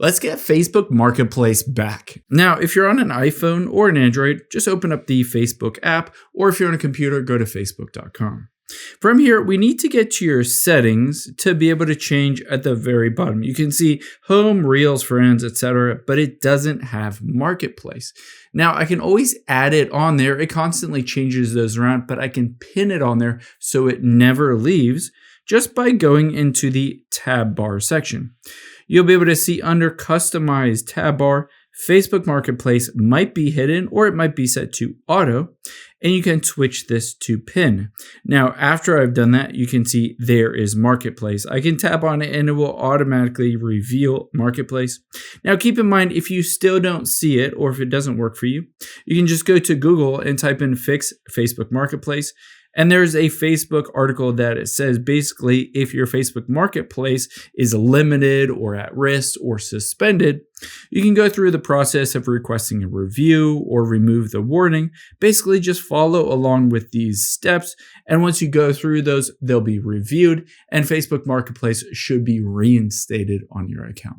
Let's get Facebook Marketplace back. Now, if you're on an iPhone or an Android, just open up the Facebook app, or if you're on a computer, go to facebook.com. From here, we need to get to your settings to be able to change at the very bottom. You can see home, reels, friends, etc., but it doesn't have marketplace. Now, I can always add it on there. It constantly changes those around, but I can pin it on there so it never leaves just by going into the tab bar section. You'll be able to see under Customize tab bar, Facebook Marketplace might be hidden or it might be set to auto, and you can switch this to pin. Now, after I've done that, you can see there is Marketplace. I can tap on it and it will automatically reveal Marketplace. Now, keep in mind, if you still don't see it or if it doesn't work for you, you can just go to Google and type in Fix Facebook Marketplace. And there's a Facebook article that it says basically if your Facebook Marketplace is limited or at risk or suspended, you can go through the process of requesting a review or remove the warning. Basically, just follow along with these steps. And once you go through those, they'll be reviewed and Facebook Marketplace should be reinstated on your account.